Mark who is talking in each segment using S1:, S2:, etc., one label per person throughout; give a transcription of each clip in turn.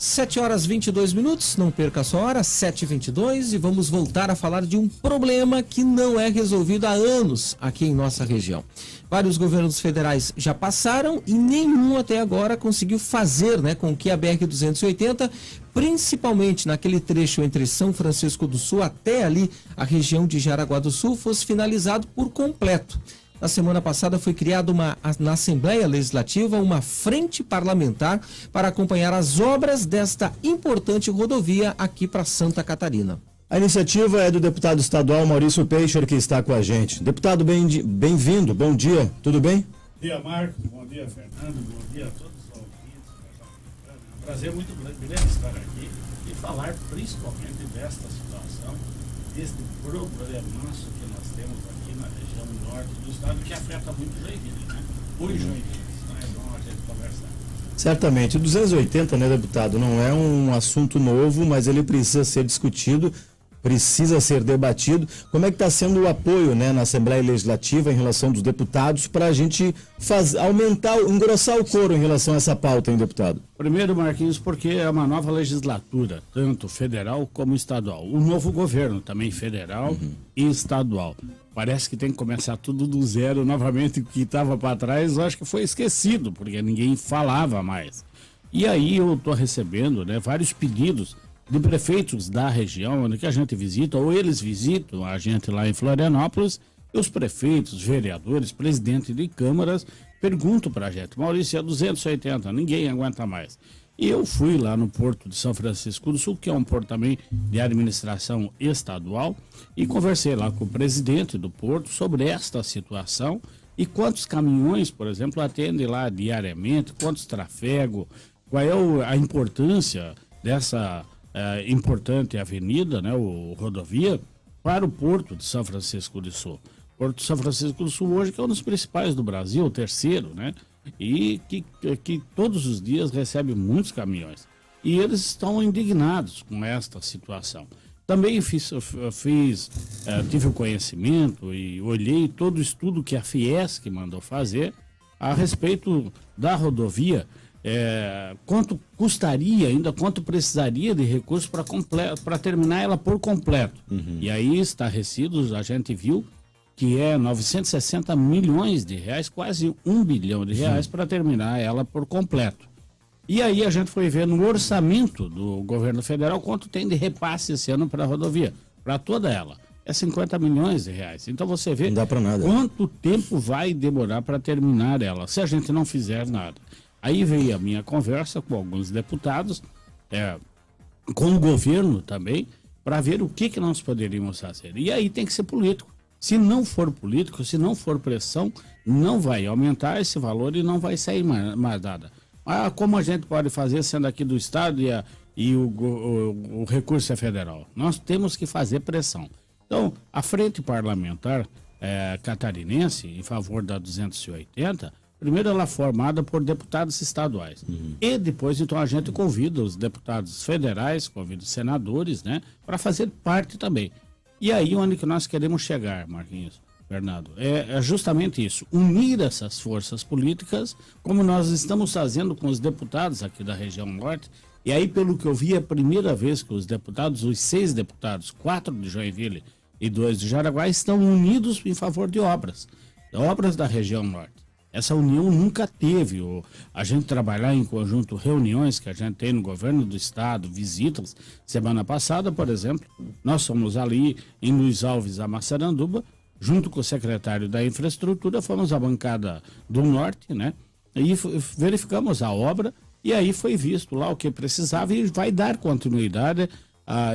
S1: 7h22, não perca a sua hora, 7h22, e vamos voltar a falar de um problema que não é resolvido há anos aqui em nossa região. Vários governos federais já passaram e nenhum até agora conseguiu fazer, com que a BR-280, principalmente naquele trecho entre São Francisco do Sul até ali a região de Jaraguá do Sul, fosse finalizado por completo. Na semana passada foi criada na Assembleia Legislativa uma frente parlamentar para acompanhar as obras desta importante rodovia aqui para Santa Catarina.
S2: A iniciativa é do deputado estadual Maurício Peixer, que está com a gente. Deputado, bem-vindo, bom dia, tudo bem?
S3: Bom dia, Marcos, bom dia, Fernando, bom dia a todos os ouvintes. É um prazer muito grande estar aqui e falar principalmente desta situação, deste problemaço que nós temos aqui na região norte do estado, que afeta muito Joinville, Oi, Joinville, então é bom a gente conversar.
S2: Certamente, o 280, deputado, não é um assunto novo, mas ele precisa ser discutido, precisa ser debatido. Como é que está sendo o apoio, na Assembleia Legislativa em relação dos deputados para a gente engrossar o coro em relação a essa pauta, hein, deputado?
S3: Primeiro, Marquinhos, porque é uma nova legislatura, tanto federal como estadual. O novo governo também federal e estadual. Parece que tem que começar tudo do zero novamente. O que estava para trás, eu acho que foi esquecido, porque ninguém falava mais. E aí eu estou recebendo, vários pedidos de prefeitos da região onde que a gente visita, ou eles visitam a gente lá em Florianópolis, e os prefeitos, vereadores, presidentes de câmaras perguntam para a gente: Maurício, é 280, ninguém aguenta mais. E eu fui lá no Porto de São Francisco do Sul, que é um porto também de administração estadual, e conversei lá com o presidente do porto sobre esta situação e quantos caminhões, por exemplo, atendem lá diariamente, quantos trafegos, qual é a importância dessa importante avenida, o rodovia, para o Porto de São Francisco do Sul. Porto de São Francisco do Sul hoje que é um dos principais do Brasil, o terceiro, e que todos os dias recebe muitos caminhões. E eles estão indignados com esta situação. Também tive o conhecimento e olhei todo o estudo que a Fiesc mandou fazer a respeito da rodovia, quanto custaria ainda, quanto precisaria de recursos para terminar ela por completo. E aí, estarrecidos, a gente viu que é 960 milhões de reais, quase 1 bilhão de reais para terminar ela por completo. E aí a gente foi ver no orçamento do governo federal quanto tem de repasse esse ano para a rodovia, para toda ela. É 50 milhões de reais. Então você vê
S2: não dá para nada.
S3: Quanto tempo vai demorar para terminar ela, se a gente não fizer nada. Aí veio a minha conversa com alguns deputados, com o governo também, para ver o que nós poderíamos fazer. E aí tem que ser político. Se não for político, se não for pressão, não vai aumentar esse valor e não vai sair mais nada. Como a gente pode fazer sendo aqui do estado e o recurso é federal? Nós temos que fazer pressão. Então, a frente parlamentar catarinense em favor da 280, primeiro ela é formada por deputados estaduais. E depois, então, a gente convida os deputados federais, convida os senadores, para fazer parte também. E aí onde que nós queremos chegar, Marquinhos, Fernando, é justamente isso, unir essas forças políticas, como nós estamos fazendo com os deputados aqui da região norte. E aí, pelo que eu vi, é a primeira vez que os 6 deputados, 4 de Joinville e 2 de Jaraguá, estão unidos em favor de obras da região norte. Essa união nunca teve. A gente trabalhar em conjunto, reuniões que a gente tem no governo do estado, visitas. Semana passada, por exemplo, nós fomos ali em Luiz Alves, a Massaranduba, junto com o secretário da infraestrutura, fomos à bancada do norte, e verificamos a obra, e aí foi visto lá o que precisava e vai dar continuidade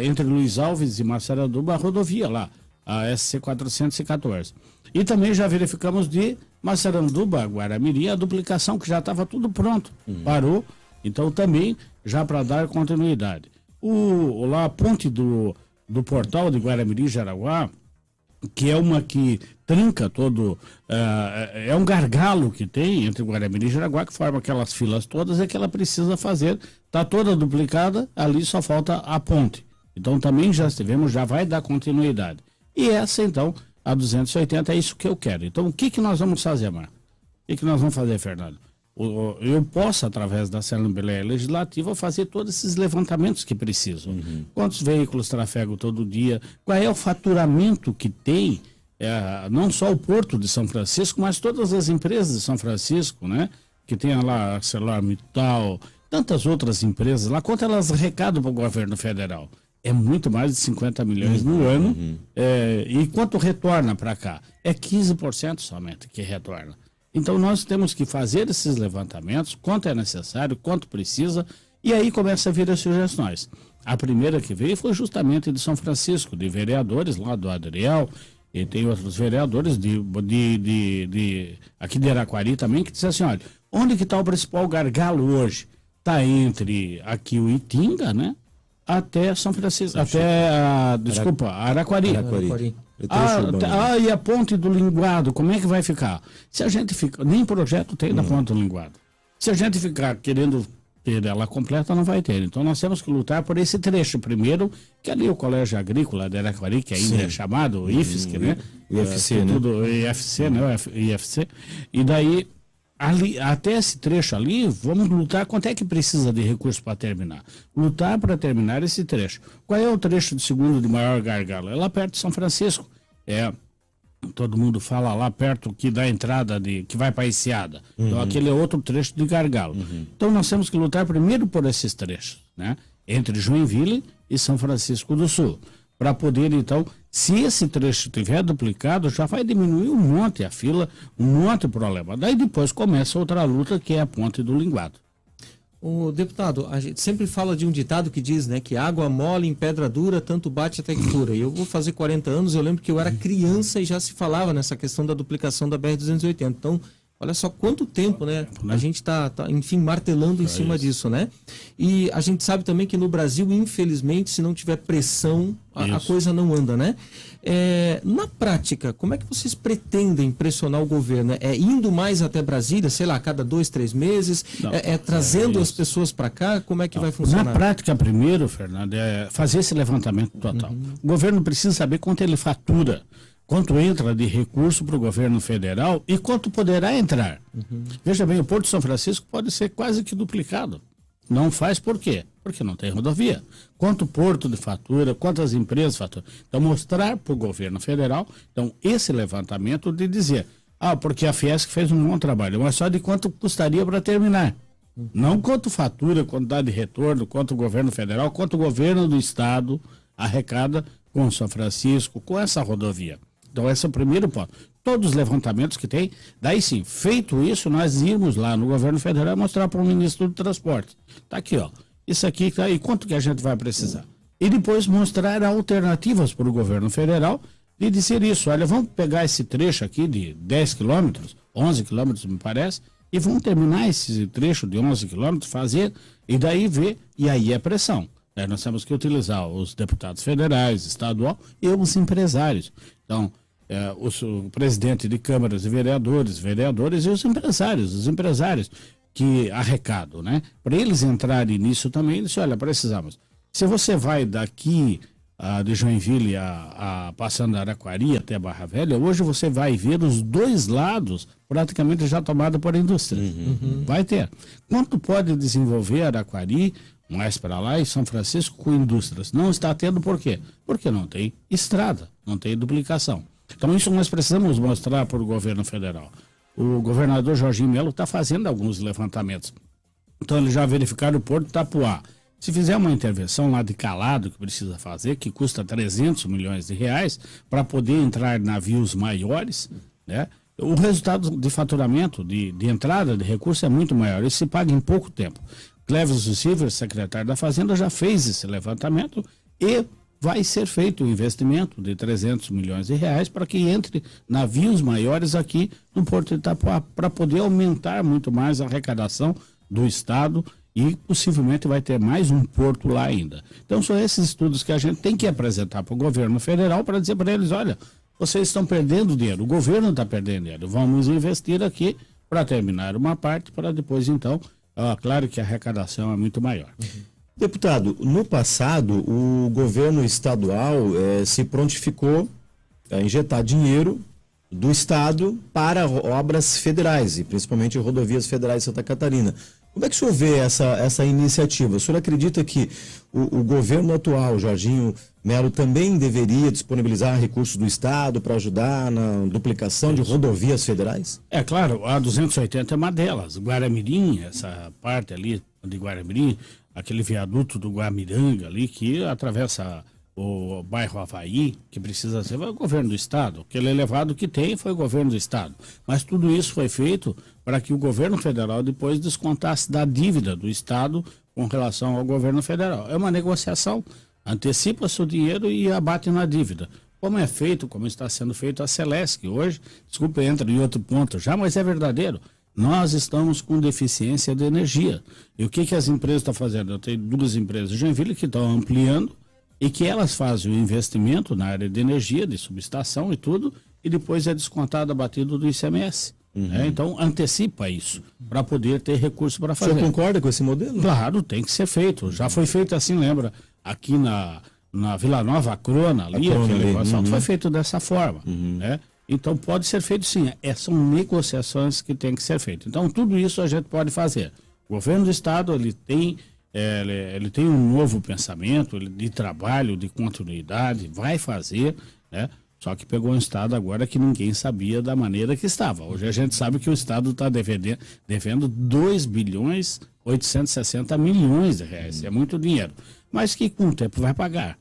S3: entre Luiz Alves e Massaranduba, a rodovia lá, a SC 414. E também já verificamos de Massaranduba, Guaramirim, a duplicação que já estava tudo pronto, parou, então também já para dar continuidade. Lá a ponte do portal de Guaramirim, Jaraguá, que é uma que trinca todo, é um gargalo que tem entre Guaramirim e Jaraguá, que forma aquelas filas todas, é que ela precisa fazer, está toda duplicada, ali só falta a ponte. Então também já vai dar continuidade. E essa então, a 280, é isso que eu quero. Então o que nós vamos fazer, Marco? O que nós vamos fazer, Fernando? eu posso, através da Assembleia Legislativa, fazer todos esses levantamentos que precisam. Quantos veículos trafegam todo dia? Qual é o faturamento que tem, não só o Porto de São Francisco, mas todas as empresas de São Francisco, né? Que tem lá ArcelorMittal, tantas outras empresas lá, quanto elas arrecadam para o governo federal? É muito mais de 50 milhões no ano. E quanto retorna para cá? É 15% somente que retorna. Então nós temos que fazer esses levantamentos, quanto é necessário, quanto precisa, e aí começa a vir as sugestões. A primeira que veio foi justamente de São Francisco, de vereadores lá do Adriel, e tem outros vereadores aqui de Araquari também, que dizem assim, olha, onde que está o principal gargalo hoje? Está entre aqui o Itinga, né? Até São Francisco, Araquari. E a ponte do Linguado, como é que vai ficar? Se a gente fica, nem projeto tem da ponte do Linguado. Se a gente ficar querendo ter ela completa, não vai ter. Então nós temos que lutar por esse trecho primeiro, que ali o Colégio Agrícola de Araquari, que ainda é chamado IFSC, né?
S2: IFC, né?
S3: IFC, né? IFC. E daí, ali, até esse trecho ali, vamos lutar. Quanto é que precisa de recurso para terminar? Lutar para terminar esse trecho. Qual é o trecho de segundo de maior gargalo? É lá perto de São Francisco. Todo mundo fala lá perto que da entrada que vai para a Enseada. Então aquele é outro trecho de gargalo. Então nós temos que lutar primeiro por esses trechos, né? Entre Joinville e São Francisco do Sul. Para poder, então, se esse trecho tiver duplicado, já vai diminuir um monte a fila, um monte o problema. Daí depois começa outra luta, que é a ponte do Linguado.
S1: O deputado, a gente sempre fala de um ditado que diz, né, que água mole em pedra dura, tanto bate até que fura. E eu vou fazer 40 anos, eu lembro que eu era criança e já se falava nessa questão da duplicação da BR-280. Então, olha só quanto tempo, né? A gente tá enfim, martelando em cima disso, né? E a gente sabe também que no Brasil, infelizmente, se não tiver pressão, a coisa não anda, né? Na prática, como é que vocês pretendem pressionar o governo? É indo mais até Brasília, sei lá, a cada 2, 3 meses? Trazendo as pessoas para cá? Como é que vai funcionar?
S3: Na prática, primeiro, Fernando, é fazer esse levantamento total. O governo precisa saber quanto ele fatura, quanto entra de recurso para o governo federal e quanto poderá entrar. Veja bem, o Porto de São Francisco pode ser quase que duplicado. Não faz por quê? Porque não tem rodovia. Quanto porto de fatura, quantas empresas faturam. Então, mostrar para o governo federal, então, esse levantamento de dizer, porque a Fiesc fez um bom trabalho, mas só de quanto custaria para terminar. Não quanto fatura, quantidade de retorno, quanto o governo federal, quanto o governo do estado arrecada com São Francisco, com essa rodovia. Então, esse é o primeiro ponto. Todos os levantamentos que tem, daí sim, feito isso, nós irmos lá no governo federal mostrar para o ministro do Transporte. Tá aqui, ó. Isso aqui tá aí, quanto que a gente vai precisar? E depois mostrar alternativas para o governo federal de dizer isso. Olha, vamos pegar esse trecho aqui de 10 quilômetros, 11 quilômetros, me parece, e vamos terminar esse trecho de 11 quilômetros, fazer, e daí ver, e aí é pressão. Nós temos que utilizar os deputados federais, estadual e os empresários. Então, o presidente de câmaras e vereadores e os empresários que arrecadam, né? Para eles entrarem nisso também, eles olha, precisamos. Se você vai daqui de Joinville passando a Araquari até Barra Velha, hoje você vai ver os dois lados praticamente já tomados por indústria. Vai ter. Quanto pode desenvolver Araquari mais para lá e São Francisco com indústrias? Não está tendo por quê? Porque não tem estrada, não tem duplicação. Então isso nós precisamos mostrar para o governo federal. O governador Jorginho Melo está fazendo alguns levantamentos. Então eles já verificaram o Porto de Itapuá. Se fizer uma intervenção lá de calado que precisa fazer, que custa 300 milhões de reais, para poder entrar navios maiores, né? O resultado de faturamento, de entrada de recurso é muito maior. Isso se paga em pouco tempo. Cleves Silver, secretário da Fazenda, já fez esse levantamento e vai ser feito um investimento de 300 milhões de reais para que entre navios maiores aqui no Porto de Itapuá, para poder aumentar muito mais a arrecadação do Estado e possivelmente vai ter mais um porto lá ainda. Então são esses estudos que a gente tem que apresentar para o governo federal para dizer para eles, olha, vocês estão perdendo dinheiro, o governo está perdendo dinheiro, vamos investir aqui para terminar uma parte, para depois então, claro que a arrecadação é muito maior.
S2: Deputado, no passado o governo estadual se prontificou a injetar dinheiro do Estado para obras federais, e principalmente rodovias federais de Santa Catarina. Como é que o senhor vê essa iniciativa? O senhor acredita que o governo atual, Jorginho Melo, também deveria disponibilizar recursos do Estado para ajudar na duplicação de rodovias federais?
S3: É claro, a 280 é uma delas. Guaramirim, essa parte ali de Guaramirim, aquele viaduto do Guamiranga ali que atravessa o bairro Havaí, que precisa ser, foi o governo do Estado. Aquele elevado que tem foi o governo do Estado. Mas tudo isso foi feito para que o governo federal depois descontasse da dívida do Estado com relação ao governo federal. É uma negociação, antecipa-se o dinheiro e abate na dívida. Como é feito, como está sendo feito a Celesc hoje, desculpa, entra em outro ponto já, mas é verdadeiro. Nós estamos com deficiência de energia. E o que as empresas estão fazendo? Eu tenho 2 empresas de Joinville que estão ampliando e que elas fazem o investimento na área de energia, de subestação e tudo, e depois é descontado, abatido do ICMS. Então, antecipa isso, para poder ter recurso para fazer.
S2: O senhor concorda com esse modelo?
S3: Claro, tem que ser feito. Já foi feito assim, lembra? Aqui na Vila Nova, a Crona ali, aquele negócio, foi feito dessa forma, né? Então, pode ser feito sim. São negociações que tem que ser feitas. Então, tudo isso a gente pode fazer. O governo do Estado, ele tem um novo pensamento de trabalho, de continuidade, vai fazer, né? Só que pegou um Estado agora que ninguém sabia da maneira que estava. Hoje a gente sabe que o Estado está devendo 2 bilhões 860 milhões de reais. É muito dinheiro. Mas que com o tempo vai pagar.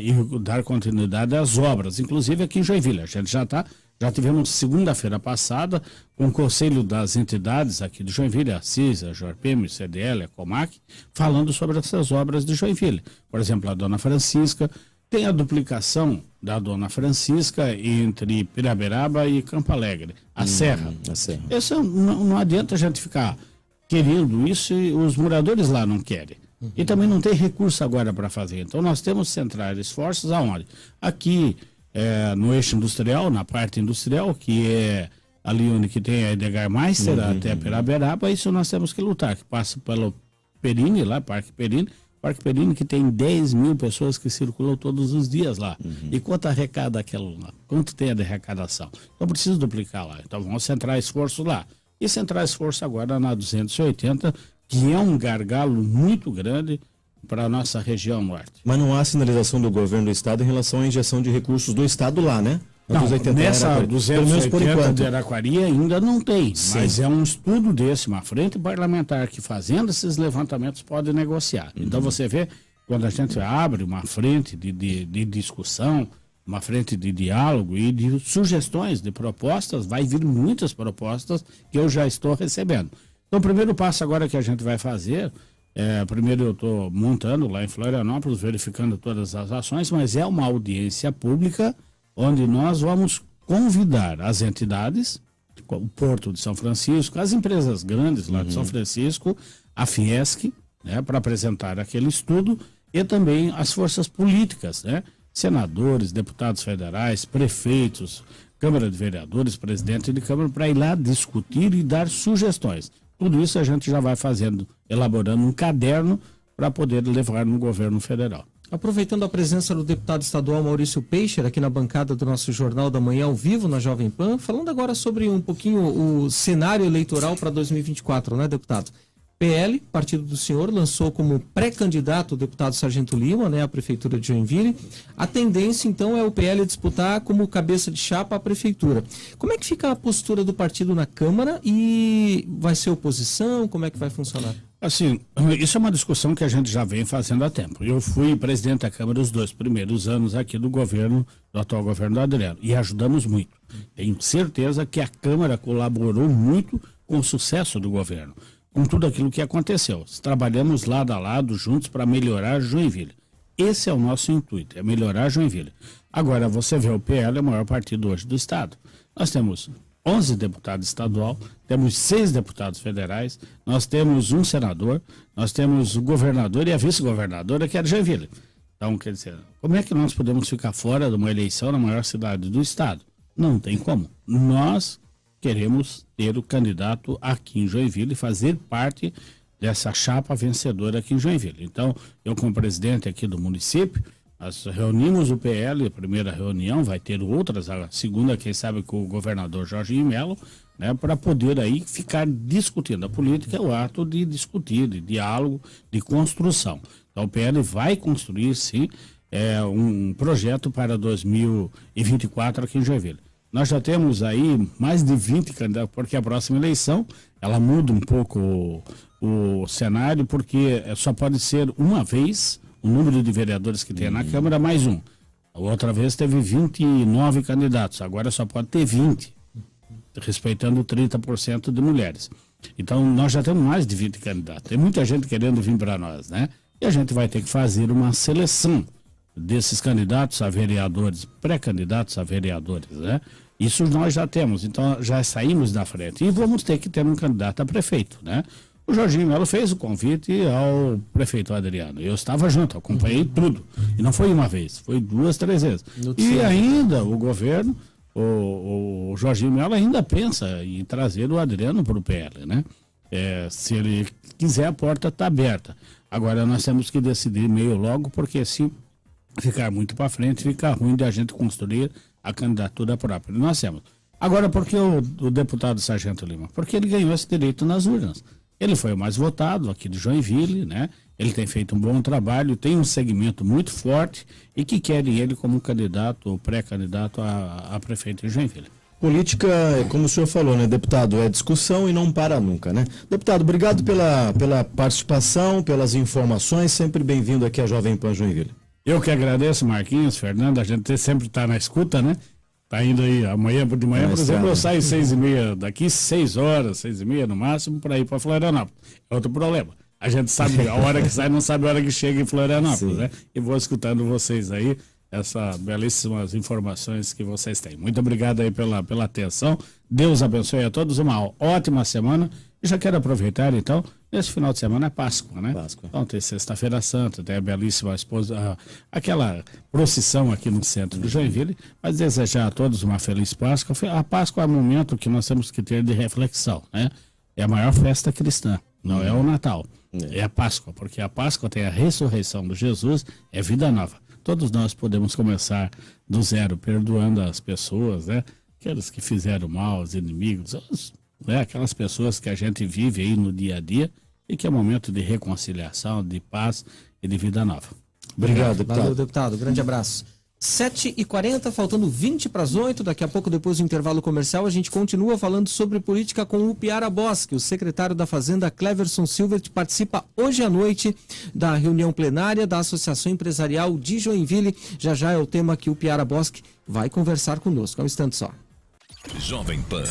S3: E dar continuidade às obras, inclusive aqui em Joinville. A gente já tivemos segunda-feira passada com o Conselho das Entidades aqui de Joinville, a CISA, a JORPEM, a CDL, a COMAC, falando sobre essas obras de Joinville. Por exemplo, a Dona Francisca, tem a duplicação da Dona Francisca entre Piraberaba e Campo Alegre, a Serra. Isso não adianta a gente ficar querendo isso e os moradores lá não querem. E também não tem recurso agora para fazer. Então nós temos que centrar esforços aonde? Aqui no eixo industrial, na parte industrial, que é ali onde que tem a Edgar Meister até Piraberaba, isso nós temos que lutar, que passa pelo Perini, lá, Parque Perini, que tem 10 mil pessoas que circulam todos os dias lá. E quanto arrecada aquilo lá? Quanto tem a de arrecadação? Então precisa duplicar lá. Então vamos centrar esforço lá. E centrar esforço agora na 280, que é um gargalo muito grande para a nossa região norte.
S2: Mas não há sinalização do governo do Estado em relação à injeção de recursos do Estado lá, né?
S3: Não, nessa 280 de Araquari ainda não tem, mas é um estudo desse, uma frente parlamentar que fazendo esses levantamentos pode negociar. Então você vê, quando a gente abre uma frente de discussão, uma frente de diálogo e de sugestões, de propostas, vai vir muitas propostas que eu já estou recebendo. Então o primeiro passo agora que a gente vai fazer, primeiro eu estou montando lá em Florianópolis, verificando todas as ações, mas é uma audiência pública onde nós vamos convidar as entidades, o Porto de São Francisco, as empresas grandes lá de São Francisco, a Fiesc, né, para apresentar aquele estudo, e também as forças políticas, né, senadores, deputados federais, prefeitos, Câmara de Vereadores, presidente de Câmara, para ir lá discutir e dar sugestões. Tudo isso a gente já vai fazendo, elaborando um caderno para poder levar no governo federal.
S1: Aproveitando a presença do deputado estadual Maurício Peixer aqui na bancada do nosso Jornal da Manhã ao vivo na Jovem Pan, falando agora sobre um pouquinho o cenário eleitoral para 2024, né, deputado? PL, partido do senhor, lançou como pré-candidato o deputado Sargento Lima, né, à prefeitura de Joinville. A tendência, então, é o PL disputar como cabeça de chapa a prefeitura. Como é que fica a postura do partido na Câmara e vai ser oposição? Como é que vai funcionar?
S3: Assim, isso é uma discussão que a gente já vem fazendo há tempo. Eu fui presidente da Câmara os 2 primeiros anos aqui do atual governo do Adriano, e ajudamos muito. Tenho certeza que a Câmara colaborou muito com o sucesso do governo, com tudo aquilo que aconteceu. Trabalhamos lado a lado, juntos, para melhorar Joinville. Esse é o nosso intuito, é melhorar Joinville. Agora, você vê, o PL é o maior partido hoje do Estado. Nós temos 11 deputados estadual, temos 6 deputados federais, nós temos um senador, nós temos o governador e a vice-governadora, que é de Joinville. Então, quer dizer, como é que nós podemos ficar fora de uma eleição na maior cidade do estado? Não tem como. Nós queremos ter o candidato aqui em Joinville e fazer parte dessa chapa vencedora aqui em Joinville. Então, eu como presidente aqui do município, Nós reunimos o PL, a primeira reunião, vai ter outras, a segunda, quem sabe, com o governador Jorginho Melo, né, para poder aí ficar discutindo. A política é o ato de discutir, de diálogo, de construção. Então o PL vai construir, sim, um projeto para 2024 aqui em Joinville. Nós já temos aí mais de 20 candidatos, porque a próxima eleição, ela muda um pouco o cenário, porque só pode ser uma vez o número de vereadores que tem na Câmara, mais um. A outra vez teve 29 candidatos, agora só pode ter 20, respeitando 30% de mulheres. Então, nós já temos mais de 20 candidatos. Tem muita gente querendo vir para nós, né? E a gente vai ter que fazer uma seleção desses candidatos a vereadores, pré-candidatos a vereadores, né? Isso nós já temos, então já saímos da frente. E vamos ter que ter um candidato a prefeito, né? O Jorginho Melo fez o convite ao prefeito Adriano. Eu estava junto, acompanhei tudo. E não foi uma vez, foi 2, 3 vezes. E ainda o governo, o Jorginho Melo ainda pensa em trazer o Adriano para o PL, né? Se ele quiser, a porta está aberta. Agora nós temos que decidir meio logo, porque se ficar muito para frente, fica ruim de a gente construir a candidatura própria. Nós temos. Agora, por que o deputado Sargento Lima? Porque ele ganhou esse direito nas urnas. Ele foi o mais votado aqui de Joinville, né? Ele tem feito um bom trabalho, tem um segmento muito forte e que querem ele como candidato ou pré-candidato a prefeito de Joinville.
S2: Política, como o senhor falou, né, deputado, é discussão e não para nunca, né? Deputado, obrigado pela participação, pelas informações, sempre bem-vindo aqui à Jovem Pan Joinville.
S3: Eu que agradeço, Marquinhos, Fernando, a gente sempre está na escuta, né? Tá indo aí amanhã de manhã, por exemplo, eu saio 6h30 daqui, 6 horas, 6h30 no máximo, para ir para Florianópolis. É outro problema. A gente sabe a hora que sai, não sabe a hora que chega em Florianópolis, né? E vou escutando vocês aí, essas belíssimas informações que vocês têm. Muito obrigado aí pela atenção. Deus abençoe a todos, uma ótima semana. E já quero aproveitar, então, nesse final de semana é Páscoa, né?
S2: Páscoa.
S3: Então tem Sexta-feira Santa, tem a belíssima esposa, aquela procissão aqui no centro de Joinville, mas desejar a todos uma feliz Páscoa. A Páscoa é um momento que nós temos que ter de reflexão, né? É a maior festa cristã, não é o Natal, é a Páscoa, porque a Páscoa tem a ressurreição de Jesus, é vida nova. Todos nós podemos começar do zero, perdoando as pessoas, né? Aqueles que fizeram mal, os inimigos, aquelas pessoas que a gente vive aí no dia a dia e que é um momento de reconciliação, de paz e de vida nova.
S2: Obrigado, deputado.
S1: Valeu, deputado. Grande abraço. 7h40, faltando 20 para as 8. Daqui a pouco, depois do intervalo comercial, a gente continua falando sobre política com o Piara Bosque. O secretário da Fazenda, Cleverson Silvert, participa hoje à noite da reunião plenária da Associação Empresarial de Joinville. Já já é o tema que o Piara Bosque vai conversar conosco. É um instante só.
S4: Jovem Pan.